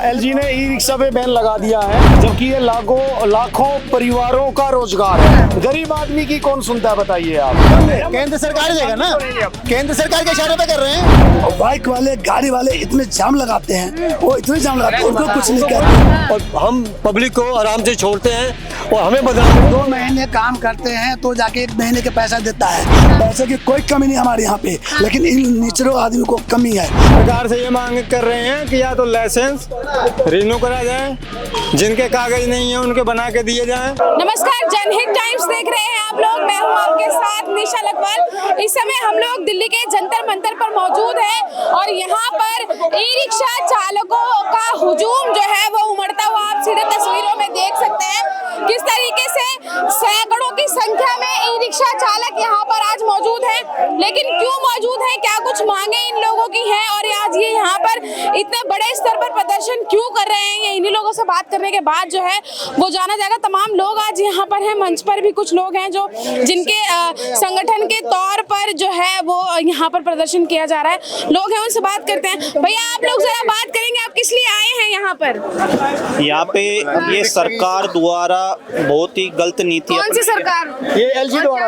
LG ने e rickshaw पे ban लगा दिया है, जबकि ये लाखों परिवारों का रोजगार है। गरीब आदमी की कौन सुनता है, बताइए आप। केंद्र सरकार देगा ना, केंद्र सरकार के इशारे पे कर रहे हैं। बाइक वाले गाड़ी वाले इतने जाम लगाते हैं, वो इतने जाम लगाते हैं, उनको कुछ नहीं कहते। और हम पब्लिक को आराम से छोड़ते हैं और हमें बदनाम। 2 महीने काम करते हैं तो जाके 1 महीने के पैसा देता है। पैसे की कोई कमी नहीं हमारे यहाँ पे, लेकिन इन निचले आदमी को कमी है। सरकार से ये मांग कर रहे हैं कि या तो लाइसेंस रिन्यू करा जाए, जिनके कागज नहीं है उनके बना के दिए जाएं। नमस्कार, जनहित टाइम्स देख रहे हैं आप लोग। मैं हूं आपके साथ निशा लखवाल। इस समय हम लोग दिल्ली के जंतर मंतर पर मौजूद हैं और यहाँ पर ई रिक्शा चालकों का हुजूम जो है वो उमड़ता हुआ आप सीधे तस्वीरों में देख सकते हैं। किस तरीके से सैकड़ों की संख्या में ई रिक्शा चालक यहाँ पर आज मौजूद है। लेकिन क्यों मौजूद है, क्या कुछ मांगे इन लोगों की हैं और आज ये यहाँ पर इतने बड़े स्तर पर प्रदर्शन क्यों कर रहे हैं, ये इन्हीं लोगों से बात करने के बाद जो है वो जाना जाएगा। तमाम लोग आज यहाँ पर हैं, मंच पर भी कुछ लोग हैं जो जिनके संगठन के तौर पर जो है वो यहाँ पर प्रदर्शन किया जा रहा है। लोग हैं, उनसे बात करते हैं। भैया आप लोग जरा बात करेंगे, आप किस लिए आए हैं यहाँ पर? यहाँ पे ये सरकार द्वारा बहुत ही गलत नीति। कौन सी सरकार? ये एलजी द्वारा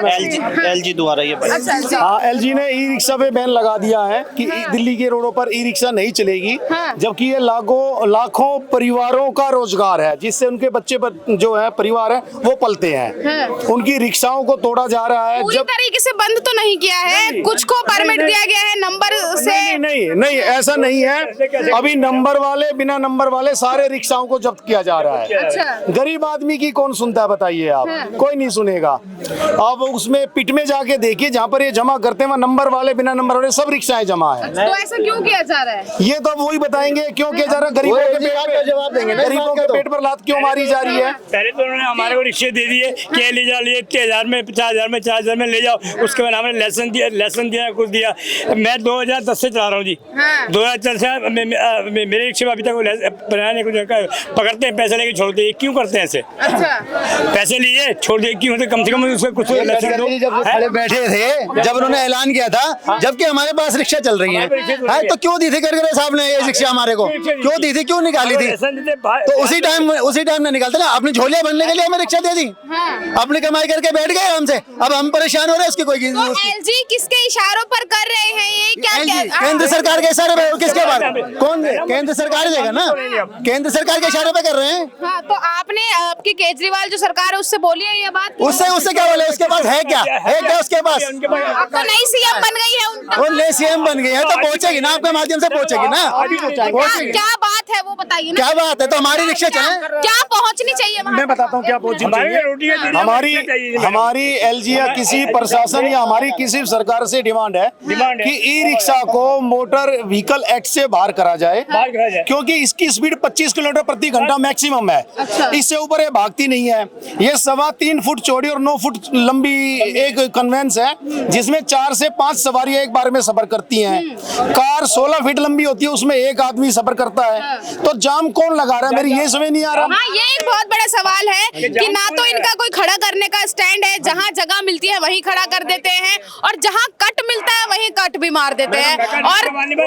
एलजी द्वारा ये अच्छा। हाँ, एलजी ने ई रिक्शा पे बैन लगा दिया है कि दिल्ली के रोडों पर ई रिक्शा नहीं चलेगी, जबकि ये लाखों परिवारों का रोजगार है, जिससे उनके बच्चे जो है परिवार है वो पलते हैं। उनकी रिक्शाओं को तोड़ा जा रहा है। पूरी तरीके से बंद तो नहीं किया है, कुछ को परमिट दिया गया है नंबर से। नहीं ऐसा नहीं है। अभी नंबर वाले, बिना नंबर वाले सारे रिक्शाओं को जब्त किया जा रहा है। अच्छा। गरीब आदमी की कौन सुनता है, बताइए आप। कोई नहीं सुनेगा। अब उसमें पिट में जाके देखिए, जहाँ पर ये जमा करते हैं वहाँ नंबर वाले, बिना नंबर वाले सब रिक्शाएं जमा है। तो ऐसा क्यों किया जा रहा है? ये तो वही बताएंगे क्यों किया जा रहा है। गरीबों के पेट पर लात क्यों मारी जा रही है। पहले तो उन्होंने हमारे को रिक्शे दे दिए कि ले जा, लिए 3000 में 50,000 में 4000 में ले जाओ। उसके बाद हमने लाइसेंस दिया कुछ दिया। मैं 2010 से चला रहा हूँ जी। 2010 से मेरे रिक्शे में अभी तक बनाने कुछ पकड़ते हैं, पैसे लेके छोड़ते हैं। क्यों करते हैं ऐसे? अच्छा। पैसे लिए छोड़ दिए क्यों? कम से कम उसको कुछ लाइसेंस दो। जब खड़े बैठे थे, जब उन्होंने ऐलान किया था, जबकि हमारे पास रिक्शा चल रही है, तो क्यों दी थी गडकरी साहब ने ये रिक्शा हमारे को? क्यों दी थी, क्यों निकाली थी? तो उसी टाइम में निकालते ना, अपनी झोलियां भरने के लिए हमें रिक्शा दे दी। अपनी कमाई करके बैठ गए हमसे, अब हम परेशान हो रहे हैं। उसकी कोई एलजी किसके इशारों पर कर रहे हैं ये? क्या केंद्र सरकार के इशारे पे? किसके बारे? कौन? केंद्र सरकार देगा ना, केंद्र सरकार के इशारे पे कर रहे हैं। हाँ, तो आपने आपकी केजरीवाल जो सरकार है उससे बोली है ये बात? उससे क्या बोले? उसके पास है क्या उसके पास? अब तो नई सीएम बन गई है, वो नई सीएम बन गई है तो पहुंचेगी ना, आपके माध्यम से पहुंचेगी ना। क्या बात है वो बताइए ना। क्या बात है? तो हमारी रिक्शा चले, क्या पहुंचनी चाहिए वहाँ? मैं बताता हूँ क्या पहुंचनी चाहिए। हमारी एलजी या किसी प्रशासन या हमारी किसी सरकार से डिमांड है कि ई रिक्शा को मोटर व्हीकल एक्ट से बाहर करा जाए, क्योंकि इसकी स्पीड 25 किलोमीटर प्रति घंटा मैक्सिमम है। इससे ऊपर ये भागती नहीं है। ये 3.25 फुट चौड़ी और 9 फुट लंबी एक कन्वेंस है, जिसमें 4 से 5 सवारियां एक बार में सफर करती हैं। कार 16 फीट लंबी होती है, उसमें एक आदमी सफर करता है। तो जाम कौन लगा रहा है, मेरी ये समझ नहीं आ रहा। हाँ, ये एक बहुत बड़ा सवाल है कि ना तो इनका कोई खड़ा करने का स्टैंड है, जहाँ जगह मिलती है वहीं खड़ा कर देते हैं और जहाँ कट मिलता है वहीं कट भी मार देते हैं। और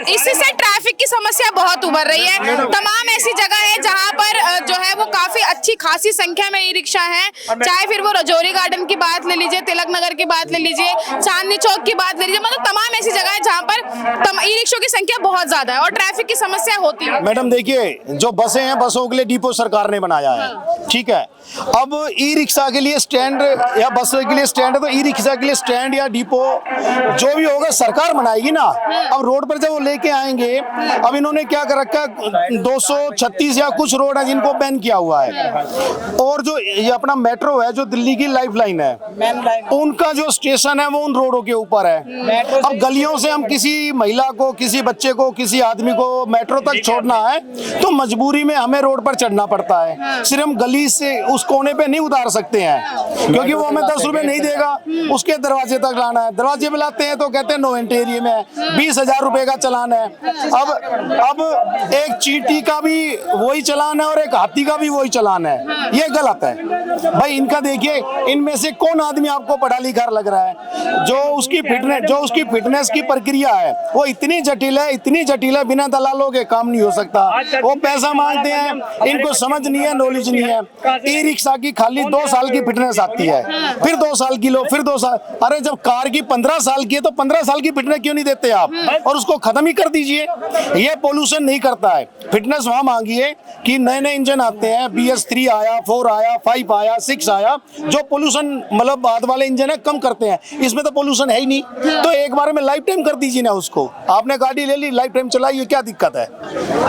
इसी से ट्रैफिक की समस्या बहुत उभर रही है। तमाम ऐसी जगह है जहाँ पर जो है वो काफी अच्छी खासी संख्या में ई रिक्शा है, चाहे फिर वो रजौरी गार्डन की बात ले लीजिए, तिलक नगर की बात ले लीजिए, चांदनी चौक की बात ले लीजिए। मतलब तमाम ऐसी जगह है जहाँ पर ई रिक्शों की संख्या बहुत ज्यादा है और ट्रैफिक की समस्या होती है। मैडम देखिए, जो बसें हैं, बसों के लिए डिपो सरकार ने बनाया है, ठीक है। अब ई रिक्शा के लिए स्टैंड या बस के लिए स्टैंड है, तो ई रिक्शा के लिए स्टैंड या डिपो जो भी होगा सरकार बनाएगी ना। अब रोड पर जब वो लेके आएंगे, अब इन्होंने क्या कर रखा है, 236 या कुछ रोड है जिनको बैन किया हुआ है। और जो ये अपना मेट्रो है, जो दिल्ली की लाइफलाइन है, उनका जो स्टेशन है वो उन रोडों के ऊपर है। अब गलियों से हम किसी महिला को, किसी बच्चे को, किसी आदमी को मेट्रो तक छोड़ना है तो मजबूरी में हमें रोड पर चढ़ना पड़ता है। सिर्फ हम गली से उस कोने पे नहीं उतार सकते हैं, क्योंकि वो हमें 10 रुपए नहीं देगा, उसके दरवाजे तक लाना है। दरवाजे पे लाते हैं तो कहते हैं नो एंट्री एरिया में है, 20,000 रुपए का चालान है। अब एक चींटी का भी वही चालान है और एक हाथी का भी वही चालान है, ये गलत है भाई। इनका देखिए, इनमें से कौन आदमी आपको पढ़ा लिखा लग रहा है? जो उसकी फिटनेस की प्रक्रिया है वो इतनी जटिल है, इतनी जटिल है, बिना दलालों के काम नहीं हो सकता। वो पैसा मांगते हैं, इनको समझ नहीं है, नॉलेज नहीं है। ई रिक्शा की खाली 2 साल की फिटनेस आती है, फिर 2 साल की लो, फिर 2 साल। अरे जब कार की 15 साल की है तो 15 साल की फिटनेस क्यों नहीं देते आप, और उसको खत्म ही कर दीजिए। ये पोल्यूशन नहीं करता है। फिटनेस वहां मांगिए कि नए नए इंजन आते हैं, BS3 आया, 4 आया, 5 आया, 6 आया, जो पोल्यूशन मतलब बाद वाले इंजन है कम करते हैं। इसमें तो पोल्यूशन है ही नहीं, तो एक बार में लाइफ टाइम कर दीजिए ना उसको। आपने गाड़ी ले ली, लाइफ टाइम चलाइए, क्या दिक्कत है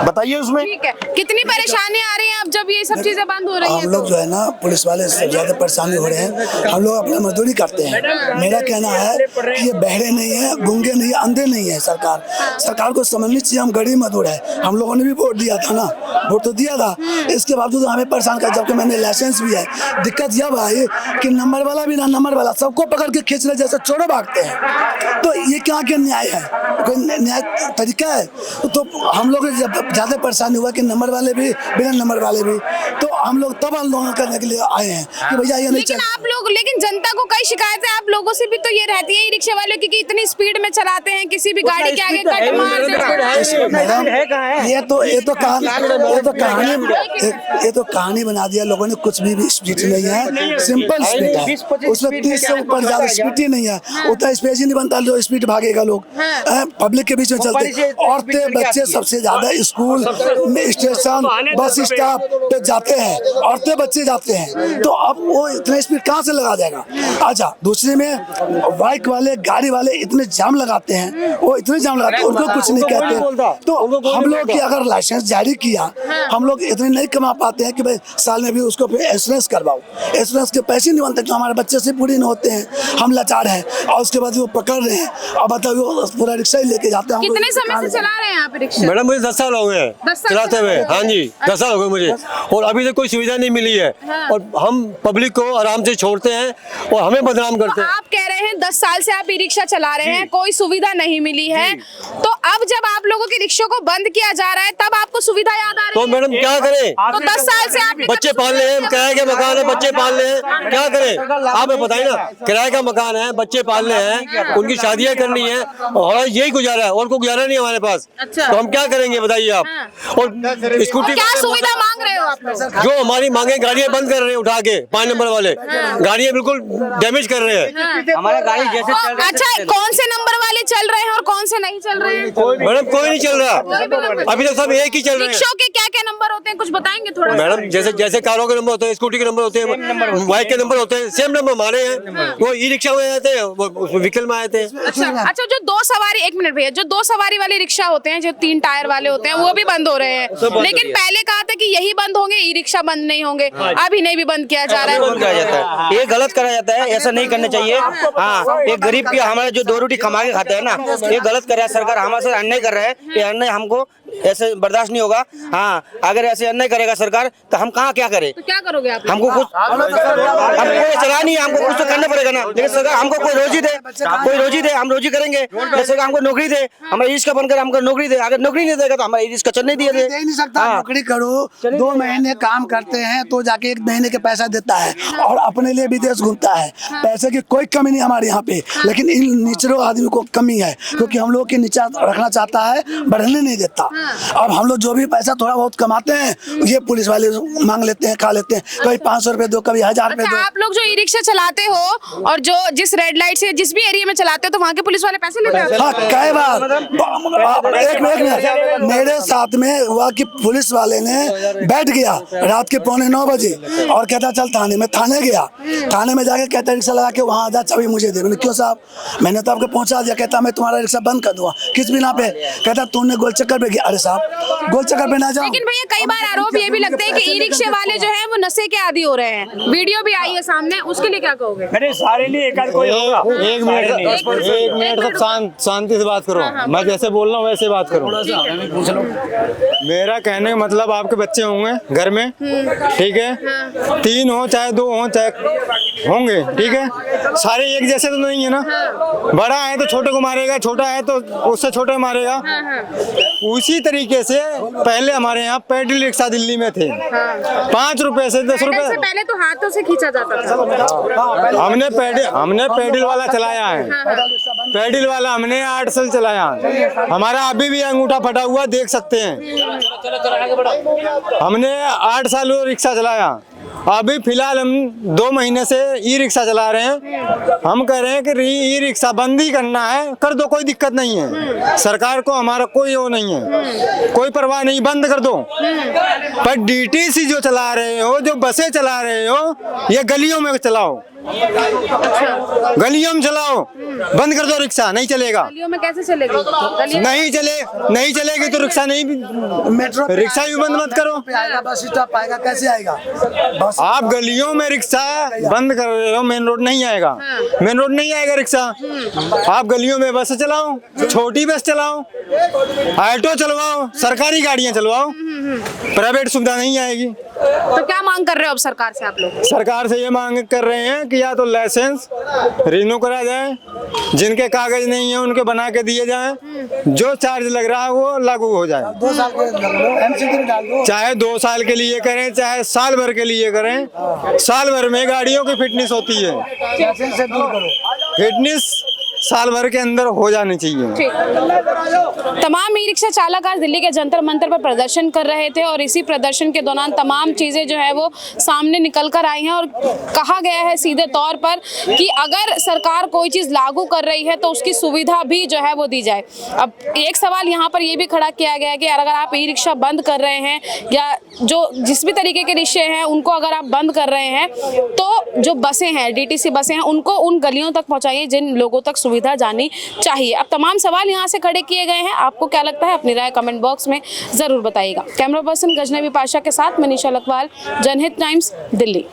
बताइए उसमें। ठीक है, कितनी परेशानी आ रही है अब जब ये सब चीजें बंद हो रही हैं? हम लोग जो है ना, पुलिस वाले से ज्यादा परेशानी हो रहे हैं। हम लोग अपना मजदूरी करते हैं। मेरा कहना है कि ये बहरे नहीं है, गूंगे नहीं है, अंधे नहीं है। सरकार को समझनी चाहिए हम गरीब मजदूर है। हम लोगों ने भी वोट दिया था ना, वोट तो दिया था, इसके बावजूद हमें परेशान कर, जबकि मैंने लाइसेंस भी है। दिक्कत यह भाई कि नंबर वाला भी ना नंबर वाला सबको पकड़ के खींच रहे, जैसे चोरों भागते हैं। तो ये क्या न्याय है? कोई न्याय तरीका है? तो हम लोग जब ज्यादा परेशानी हुआ कि नंबर वाले भी, बिना नंबर वाले भी, तो हम लोग तब आंदोलन करने के लिए आए हैं कि भैया ये नहीं लेकिन लेकिन जनता को कई शिकायतें आप लोगों से भी तो ये रहती है, ई रिक्शा वालों की, कि इतनी स्पीड में चलाते हैं, किसी भी गाड़ी के आगे कट मार देते हैं। ये तो कहानी बना दिया लोगों ने। कुछ भी स्पीड नहीं है, सिंपल स्पीड है, उसमें 30 से ऊपर ज्यादा स्पीड ही नहीं है। उतना स्पेस ही नहीं बनता जो स्पीड भागेगा लोग पब्लिक के बीच में चलते। औरतें बच्चे सबसे ज्यादा स्कूल, स्टेशन, बस स्टॉप पे जाते हैं, औरतें बच्चे जाते हैं, तो अब वो इतना स्पीड कहाँ से लगा जाएगा? अच्छा, दूसरे में बाइक वाले, गाड़ी वाले इतने जाम लगाते हैं, वो इतने जाम लगाते हैं, उनको कुछ नहीं कहते। तो हम लोग की अगर लाइसेंस जारी किया, हम लोग इतने नहीं कमा पाते हैं कि भाई साल में भी उसको इंश्योरेंस करवाओ। इंश्योरेंस के पैसे नहीं बनते, तो हमारे बच्चे से पूरी नहीं होते हैं, हम लाचार हैं, और उसके बाद वो पकड़ रहे हैं। अब बताओ, पूरा रिक्शा ही लेके जाते हैं। कितने समय से चला रहे हैं आप रिक्शा? मैडम मुझे 10 साल हो गए चलाते हुए। हाँ जी, 10 साल हो गए मुझे, और अभी तक कोई सुविधा नहीं मिली है। और हम पब्लिक को आराम से छोड़ते हैं और हमें बदनाम करते हैं। आप कह रहे हैं 10 साल से आप ई रिक्शा चला रहे हैं, कोई सुविधा नहीं मिली है, तो अब जब आप लोगों के रिक्शा को बंद किया जा रहा है तब आपको सुविधा याद आ रही है? तो मैडम क्या करें? तो 10 साल से आप बच्चे पालने हैं, किराए के मकान है, बच्चे पालने हैं, क्या करें? आप बताइए ना, किराए का मकान है, बच्चे पालने हैं, उनकी शादियां करनी है, और यही गुजारा है, और कोई गुजारा नहीं हमारे पास। अच्छा। तो हम क्या करेंगे बताइए आप? और स्कूटी क्या सुविधा मांग रहे हो आप लोग? जो हमारी मांगे, गाड़ियां बंद कर रहे हैं उठा के, 5 नंबर वाले गाड़ियां बिल्कुल डैमेज कर रहे हैं। हमारा गाड़ी जैसे चल रहा है। अच्छा, कौन से नंबर वाले चल रहे हैं और कौन से नहीं चल रहे हैं? मैडम कोई नहीं चल रहा, अभी तक सब एक ही चल रहे हैं। रिक्शा के क्या क्या नंबर होते हैं, कुछ बताएंगे थोड़ा? मैडम जैसे जैसे कारों के नंबर होते हैं, स्कूटी के नंबर होते हैं, बाइक के नंबर होते हैं, सेम नंबर हमारे हैं। वो ई रिक्शा में आते हैं, वो व्हीकल में आते हैं। अच्छा, जो 2 सवारी, 1 मिनट भैया, जो 2 सवारी वाले रिक्शा होते हैं, जो 3 टायर वाले होते हैं, वो भी बंद हो रहे हैं। लेकिन पहले कहा था कि यही बंद होंगे, ई रिक्शा बंद नहीं होंगे, अब इन्हें भी बंद किया जा रहा है। बंद करा जाता है, ये गलत करा जाता है, ऐसा नहीं करना चाहिए। हाँ, एक गरीब की हमारा जो 2 रोटी कमा के खाते हैं ना, ये गलत कर रहा है सरकार, हमारे साथ अन्याय कर रहा है। ये अन्याय हमको ऐसे बर्दाश्त नहीं होगा। हाँ, अगर ऐसे अन्याय करेगा सरकार तो हम कहाँ क्या करें? तो क्या करोगे आप? हमको कुछ, हमको चला नहीं है, हमको कुछ तो करना पड़ेगा ना। लेकिन सरकार हमको कोई रोजी दे, हम रोजी करेंगे। सरकार हमको नौकरी दे, हमारे इसका बनकर हमको नौकरी दे। अगर नौकरी नहीं देगा तो हमारे इसका चल नहीं दिया दे नहीं सकता। नौकरी करो, 2 महीने काम करते हैं तो जाके 1 महीने के पैसा देता है, और अपने लिए विदेश घूमता है। पैसे की कोई कमी नहीं हमारे यहाँ पे, लेकिन इन निचलों आदमी को कमी है, क्योंकि हम लोग के नीचा रखना चाहता है, बढ़ने नहीं देता। अब हम लोग जो भी पैसा थोड़ा बहुत कमाते हैं, ये पुलिस वाले मांग लेते हैं, खा लेते हैं। कभी 500 रुपए दो, कभी 1000 रुपए दो। आप लोग जो ई रिक्शा चलाते हो और जो जिस रेड लाइट से जिस भी एरिया में चलाते हो, तो वहाँ के पुलिस वाले पैसे लेते हैं? हाँ, कई बार। एक मिनट, मेरे साथ में हुआ कि पुलिस वाले ने बैठ गया रात के 8:45 बजे और कहता चल थाने में। थाने गया, थाने में जाके कहता रिक्शा लगा के वहाँ जा, चाबी मुझे दे। मैंने क्यों साहब, मैंने तो आपको पहुँचा दिया। कहता मैं तुम्हारा रिक्शा बंद कर दूंगा। किस बिना पे? कहता तूने गोल चक्कर पे गया। अरे साहब, गोल चक्कर पे ना जाओ। लेकिन भैया कई बार आरोप ये भी लगता है कि ई रिक्शे वाले जो है वो नशे के आदी हो रहे हैं, वीडियो भी आई है सामने, उसके लिए क्या कहोगे? अरे सारे नहीं, एक कोई होगा। एक मिनट सब शांति से बात करो। मैं जैसे बोल रहा हूँ वैसे बात करो। मेरा कहने का मतलब, आपके बच्चे होंगे घर में, ठीक है, 3 हो चाहे 2 हो चाहे होंगे, ठीक है, सारे एक जैसे तो नहीं है ना। बड़ा है तो छोटे को मारेगा, छोटा है तो उससे छोटे मारेगा। उसी तरीके से पहले हमारे यहाँ पैडल रिक्शा दिल्ली में थे, 5 रुपए से 10 रुपए से पहले तो हाथों से खींचा जाता था। हमने पैडल वाला चलाया है, पैडल वाला हमने 8 साल चलाया। हमारा अभी भी अंगूठा फटा हुआ देख सकते हैं। हमने 8 साल वो रिक्शा चलाया। अभी फिलहाल हम 2 महीने से ई रिक्शा चला रहे हैं। हम कह रहे हैं कि ई रिक्शा बंद ही करना है, कर दो, कोई दिक्कत नहीं है। सरकार को हमारा कोई वो नहीं है, कोई परवाह नहीं, बंद कर दो। पर डीटीसी जो चला रहे हो, जो बसें चला रहे हो, ये गलियों में चलाओ, गलियों में चलाओ, बंद कर दो रिक्शा, नहीं चलेगा। गलियों में कैसे चलेगी? नहीं चलेगी तो रिक्शा नहीं, मेट्रो रिक्शा भी बंद मत करो। आएगा, बस स्टॉप आएगा, कैसे आएगा? आप गलियों में रिक्शा बंद कर रहे हो, मेन रोड नहीं आएगा, मेन रोड नहीं आएगा रिक्शा। आप गलियों में बस चलाओ, छोटी बस चलाओ, ऑटो चलवाओ, सरकारी गाड़ियां चलवाओ, प्राइवेट सुविधा नहीं आएगी। तो क्या मांग कर रहे हो अब सरकार से आप लोग? सरकार से ये मांग कर रहे हैं कि या तो लाइसेंस रिन्यू करा जाए, जिनके कागज नहीं है उनके बना के दिए जाएं, जो चार्ज लग रहा है वो लागू हो जाए। 2 साल के चाहे 2 साल के लिए करें, चाहे साल भर के लिए करें, साल भर में गाड़ियों की फिटनेस होती है, फिटनेस साल भर के अंदर हो जानी चाहिए। तमाम ई रिक्शा चालक आज दिल्ली के जंतर मंतर पर प्रदर्शन कर रहे थे और इसी प्रदर्शन के दौरान तमाम चीजें जो है वो सामने निकल कर आई हैं और कहा गया है सीधे तौर पर कि अगर सरकार कोई चीज लागू कर रही है तो उसकी सुविधा भी जो है वो दी जाए। अब एक सवाल यहाँ पर ये भी खड़ा किया गया है कि अगर आप ई रिक्शा बंद कर रहे हैं या जो जिस भी तरीके के रिक्शे हैं उनको अगर आप बंद कर रहे हैं तो जो बसें हैं, डीटीसी बसें हैं, उनको उन गलियों तक पहुँचाइए जिन लोगों तक सुविधा जानी चाहिए। अब तमाम सवाल यहाँ से खड़े किए गए हैं, आपको क्या लगता है अपनी राय कमेंट बॉक्स में जरूर बताइएगा। कैमरा पर्सन गजनबी पाशा के साथ मनीषा लखवाल, जनहित टाइम्स, दिल्ली।